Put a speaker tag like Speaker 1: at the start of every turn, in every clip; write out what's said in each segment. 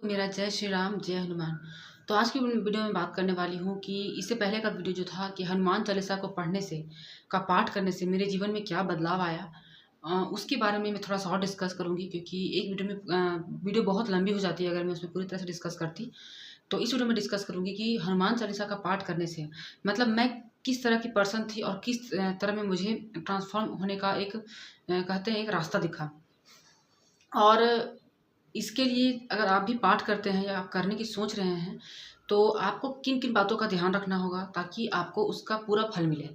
Speaker 1: मेरा जय श्री राम, जय हनुमान। तो आज की वीडियो में बात करने वाली हूँ कि इससे पहले का वीडियो जो था कि हनुमान चालीसा को पढ़ने से का पाठ करने से मेरे जीवन में क्या बदलाव आया। उसके बारे में मैं थोड़ा-सा और डिस्कस करूँगी क्योंकि एक वीडियो में वीडियो बहुत लंबी हो जाती है अगर मैं उसमें पूरी तरह से डिस्कस करती। तो इस वीडियो में डिस्कस करूँगी कि हनुमान चालीसा का पाठ करने से मतलब मैं किस तरह की पर्सन थी और किस तरह में मुझे ट्रांसफ़ॉर्म होने का एक कहते हैं एक रास्ता दिखा। और इसके लिए अगर आप भी पाठ करते हैं या आप करने की सोच रहे हैं, तो आपको किन-किन बातों का ध्यान रखना होगा ताकि आपको उसका पूरा फल मिले,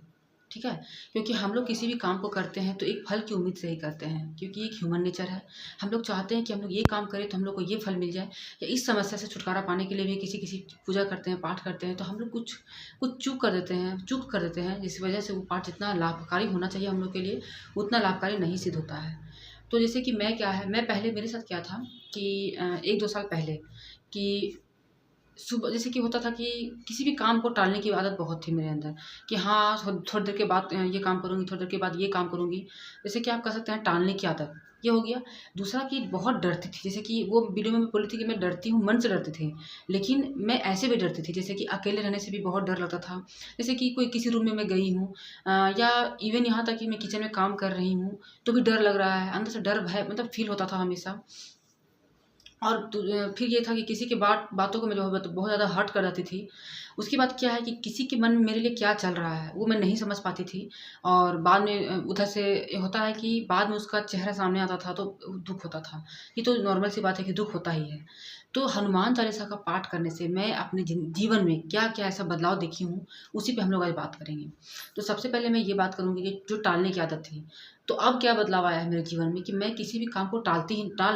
Speaker 1: ठीक है? क्योंकि हम लोग किसी भी काम को करते हैं तो एक फल की उम्मीद से ही करते हैं क्योंकि एक ह्यूमन नेचर है। हम लोग चाहते हैं कि हम लोग ये काम करें तो हम लोग को ये फल मिल जाए या इस समस्या से छुटकारा पाने के लिए भी किसी-किसी की पूजा करते हैं, पाठ करते हैं तो हम लोग कुछ कुछ चूक कर देते हैं जिस वजह से वो पाठ जितना लाभकारी होना चाहिए हम लोग के लिए, उतना लाभकारी नहीं सिद्ध होता है। तो जैसे कि मैं पहले मेरे साथ क्या था कि 1-2 साल पहले कि सुबह जैसे कि होता था कि किसी भी काम को टालने की आदत बहुत थी मेरे अंदर कि हाँ, थोड़ी देर के बाद ये काम करूँगी, थोड़ी देर के बाद ये काम करूँगी। जैसे कि आप कह सकते हैं टालने की आदत, ये हो गया। दूसरा कि बहुत डरती थी, जैसे कि वो वीडियो में मैं बोली थी कि मैं डरती हूँ, मन से डरती थी। लेकिन मैं ऐसे भी डरती थी, जैसे कि अकेले रहने से भी बहुत डर लगता था। जैसे कि कोई किसी रूम में मैं गई हूँ या इवन यहाँ तक कि मैं किचन में काम कर रही हूँ, तो भी डर लग रहा है। अंदर से डर, भय मतलब फ़ील होता था हमेशा। और फिर ये था कि किसी की बातों को मैं जो है बहुत ज़्यादा हर्ट कर जाती थी। उसके बाद क्या है कि किसी के मन में मेरे लिए क्या चल रहा है, वो मैं नहीं समझ पाती थी और बाद में उधर से ये होता है कि बाद में उसका चेहरा सामने आता था तो दुःख होता था। ये तो नॉर्मल सी बात है कि दुःख होता ही है। तो हनुमान चालीसा का पाठ करने से मैं अपने जीवन में क्या-क्या ऐसा बदलाव देखी हूँ, उसी पे हम लोग आज बात करेंगे। तो सबसे पहले मैं ये बात करूँगी कि जो टालने की आदत थी, तो अब क्या बदलाव आया है मेरे जीवन में कि मैं किसी भी काम को टाल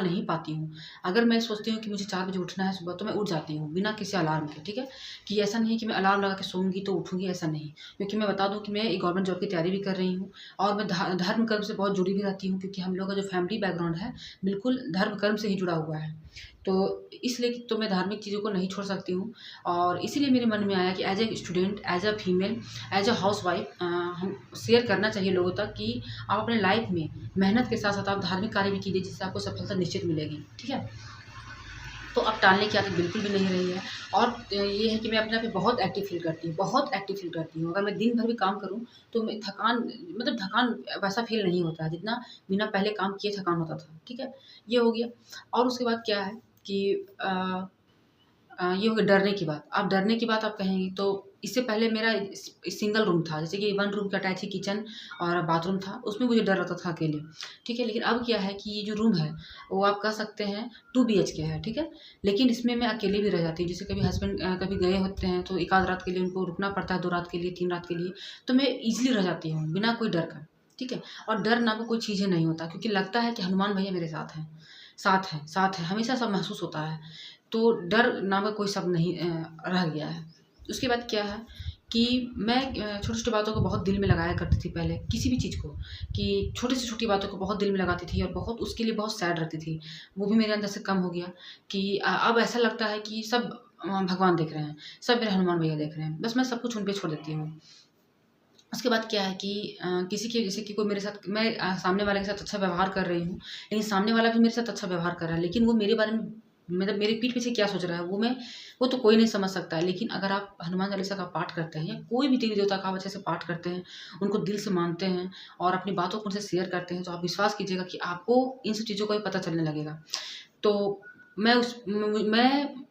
Speaker 1: नहीं पाती हूँ। अगर मैं सोचती हूँ कि मुझे 4 बजे उठना है सुबह तो मैं उठ जाती हूँ, बिना किसी अलार्म के, ठीक है? कि ऐसा नहीं है कि मैं अलार्म लगा के सोऊँगी तो उठूँगी, ऐसा नहीं। क्योंकि मैं बता दूँ कि मैं एक गवर्नमेंट जॉब की तैयारी भी कर रही हूँ और मैं धर्म कर्म से बहुत जुड़ी भी रहती हूँ क्योंकि हम लोग का जो फैमिली बैकग्राउंड है, बिल्कुल धर्म कर्म से ही जुड़ा हुआ है। तो इसलिए तो मैं धार्मिक चीज़ों को नहीं छोड़ सकती हूँ और इसीलिए मेरे मन में आया कि as a student, as a female, as a housewife हम शेयर करना चाहिए लोगों तक कि आप अपने लाइफ़ में मेहनत के साथ-साथ आप धार्मिक कार्य भी कीजिए जिससे आपको सफलता निश्चित मिलेगी, ठीक है? तो अब टालने की आदत बिल्कुल भी नहीं रही है और ये है कि मैं अपने आप में बहुत एक्टिव फ़ील करती हूँ, बहुत एक्टिव फ़ील करती हूँ। अगर मैं दिन भर भी काम करूँ, तो मैं थकान वैसा फ़ील नहीं होता है, जितना बिना पहले काम किए थकान होता था, ठीक है? ये हो गया और उसके बाद क्या है कि ये हो गया डरने की बात। अब डरने की बात आप कहेंगी तो इससे पहले मेरा सिंगल रूम था, जैसे कि 1 रूम का अटैच ही किचन और बाथरूम था, उसमें मुझे डर लगता था अकेले, ठीक है? लेकिन अब क्या है कि ये जो रूम है, वो आप कह सकते हैं 2 बीएचके है, ठीक है? लेकिन इसमें मैं अकेले भी रह जाती हूँ, जैसे कभी हस्बैंड कभी गए होते हैं, तो 1 आध रात के लिए उनको रुकना पड़ता है, 2 रात के लिए, 3 रात के लिए, तो मैं ईज़िली रह जाती हूँ, बिना कोई डर का, ठीक है? और डर नाम का कोई चीज़ ही नहीं होता क्योंकि लगता है कि हनुमान भैया मेरे साथ हैं, हमेशा ऐसा महसूस होता है। तो डर नाम का कोई शब्द नहीं रह गया है। उसके बाद क्या है कि मैं छोटी-छोटी बातों को बहुत दिल में लगाया करती थी पहले, किसी भी चीज़ को, कि छोटी से छोटी बातों को बहुत दिल में लगाती थी और बहुत उसके लिए बहुत सैड रहती थी। वो भी मेरे अंदर से कम हो गया कि अब ऐसा लगता है कि सब भगवान देख रहे हैं, सब मेरे हनुमान भैया देख रहे हैं। बस मैं सब कुछ उन पे छोड़ देती हूँ। उसके बाद क्या है कि किसी के जैसे कि कोई मेरे साथ मैं सामने वाले के साथ अच्छा व्यवहार कर रही हूँ, लेकिन सामने वाला भी मेरे साथ अच्छा व्यवहार कर रहा है, लेकिन वो मेरे बारे में मतलब मेरी पीठ पीछे क्या सोच रहा है, वो तो कोई नहीं समझ सकता है। लेकिन अगर आप हनुमान चालीसा का पाठ करते हैं या कोई भी देवी-देवता का आप अच्छे से पाठ करते हैं, उनको दिल से मानते हैं और अपनी बातों को उनसे शेयर करते हैं, तो आप विश्वास कीजिएगा कि आपको इन सब चीज़ों का भी पता चलने लगेगा। तो मैं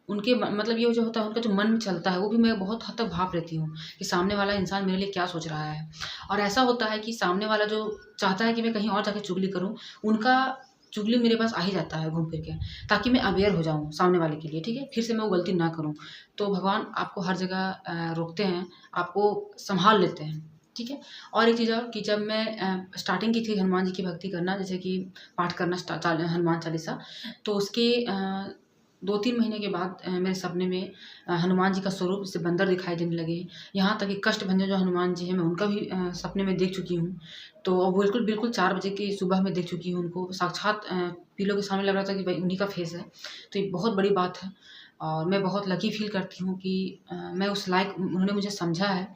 Speaker 1: उनके मतलब ये जो होता है उनका जो मन में चलता है वो भी मैं बहुत हद तक भाँप लेती हूँ, कि सामने वाला इंसान मेरे लिए क्या सोच रहा है। और ऐसा होता है कि सामने वाला जो चाहता है कि मैं कहीं और जाके चुगली करूँ, उनका चुगली मेरे पास आ ही जाता है घूम फिर के, ताकि मैं अवेयर हो जाऊँ सामने वाले के लिए, ठीक है? फिर से मैं वो गलती ना करूँ। तो भगवान आपको हर जगह रोकते हैं, आपको सँभाल लेते हैं, ठीक है? और एक चीज़ और कि जब मैं स्टार्टिंग की थी हनुमान जी की भक्ति करना जैसे कि पाठ करना हनुमान चालीसा, तो उसके 2-3 महीने के बाद मेरे सपने में हनुमान जी का स्वरूप जैसे बंदर दिखाई देने लगे। यहाँ तक कि कष्टभंजन जो हनुमान जी हैं, मैं उनका भी सपने में देख चुकी हूँ। तो बिल्कुल 4 बजे की सुबह में देख चुकी हूँ उनको। साक्षात पीलों के सामने लग रहा था कि भाई उन्हीं का फेस है। तो ये बहुत बड़ी बात है और मैं बहुत लकी फ़ील करती हूँ कि मैं उस लायक उन्होंने मुझे समझा है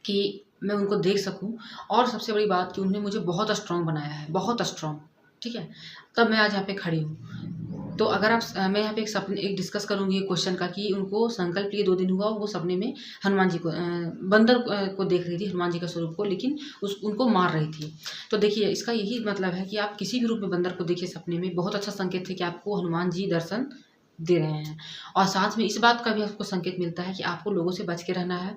Speaker 1: कि मैं उनको देख सकूँ और सबसे बड़ी बात कि उन्होंने मुझे बहुत स्ट्रॉन्ग बनाया है, बहुत स्ट्रॉन्ग, ठीक है? तब मैं आज यहाँ पे खड़ी हूँ। तो अगर आप मैं यहाँ पे एक सपने एक डिस्कस करूँगी क्वेश्चन का कि उनको संकल्प लिए 2 दिन हुआ, वो सपने में हनुमान जी को बंदर को देख रही थी, हनुमान जी का स्वरूप को, लेकिन उनको मार रही थी। तो देखिए इसका यही मतलब है कि आप किसी भी रूप में बंदर को देखिए सपने में, बहुत अच्छा संकेत है कि आपको हनुमान जी दर्शन दे रहे हैं। और साथ में इस बात का भी आपको संकेत मिलता है कि आपको लोगों से बच के रहना है,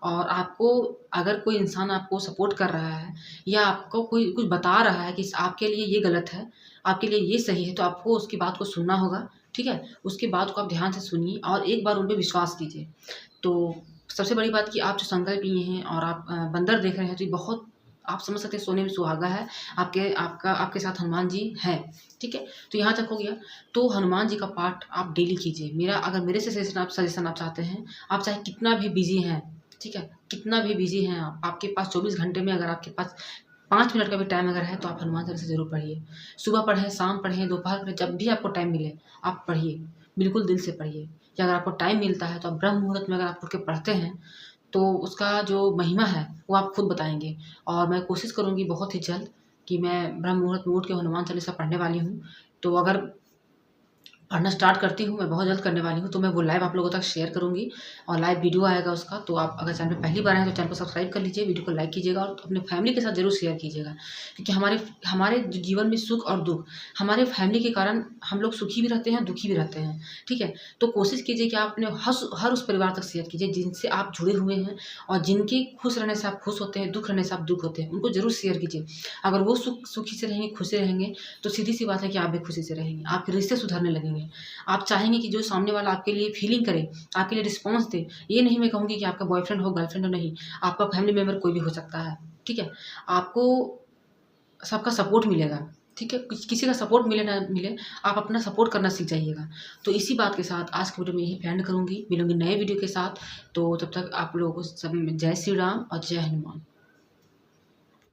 Speaker 1: और आपको अगर कोई इंसान आपको सपोर्ट कर रहा है या आपको कोई कुछ बता रहा है कि आपके लिए ये गलत है, आपके लिए ये सही है, तो आपको उसकी बात को सुनना होगा, ठीक है? उसकी बात को आप ध्यान से सुनिए और एक बार उन पे विश्वास कीजिए। तो सबसे बड़ी बात कि आप जो संकल्प लिए हैं और आप बंदर देख रहे हैं, तो ये बहुत, आप समझ सकते हैं, सोने में सुहागा है। आपके साथ हनुमान जी हैं, ठीक है? तो यहाँ तक हो गया। तो हनुमान जी का पाठ आप डेली कीजिए। मेरे से सजेशन आप चाहते हैं, आप चाहे कितना भी बिज़ी हैं, ठीक है? कितना भी बिज़ी हैं आप, आपके पास 24 घंटे में अगर आपके पास 5 मिनट का भी टाइम अगर है, तो आप हनुमान चालीसा ज़रूर पढ़िए। सुबह पढ़ें, शाम पढ़ें, दोपहर पढ़ें, जब भी आपको टाइम मिले आप पढ़िए। बिल्कुल दिल से पढ़िए। या अगर आपको टाइम मिलता है तो आप ब्रह्म मुहूर्त में अगर आप उठ के पढ़ते हैं, तो उसका जो महिमा है वो आप खुद बताएँगे। और मैं कोशिश करूँगी बहुत ही जल्द कि मैं ब्रह्म मुहूर्त में उठ के हनुमान चालीसा पढ़ने वाली हूँ। तो अगर पढ़ना स्टार्ट करती हूँ, मैं बहुत जल्द करने वाली हूँ, तो मैं वो लाइव आप लोगों तक शेयर करूँगी और लाइव वीडियो आएगा उसका। तो आप अगर चैनल पे पहली बार आए हैं तो चैनल को सब्सक्राइब कर लीजिए, वीडियो को लाइक कीजिएगा और अपने फैमिली के साथ ज़रूर शेयर कीजिएगा। क्योंकि हमारे जो जीवन में सुख और दुःख, हमारे फैमिली के कारण हम लोग सुखी भी रहते हैं, दुखी भी रहते हैं, ठीक है? तो कोशिश कीजिए कि आप अपने हर उस परिवार तक शेयर कीजिए जिनसे आप जुड़े हुए हैं, और जिनके खुश रहने से आप खुश होते हैं, दुःख रहने से आप दुःख होते हैं, उनको ज़रूर शेयर कीजिए। अगर वो सुखी से रहेंगे, खुश से रहेंगे, तो सीधी-सी बात है कि आप भी खुशी से रहेंगे, आपके रिश्ते सुधरने लगेंगे। आप चाहेंगे कि जो सामने वाला आपके लिए फीलिंग करे, आपके लिए रिस्पॉन्स दे। ये नहीं मैं कहूँगी कि आपका बॉयफ्रेंड हो, गर्लफ्रेंड हो, नहीं, आपका फैमिली मेंबर कोई भी हो सकता है, ठीक है? आपको सबका सपोर्ट मिलेगा, ठीक है? किसी का सपोर्ट मिले ना मिले, आप अपना सपोर्ट करना सीख जाइएगा। तो इसी बात के साथ आज की वीडियो में यहीं पे एंड करूँगी, मिलूँगी नए वीडियो के साथ। तो तब तक आप लोगों को सब जय श्री राम और जय हनुमान।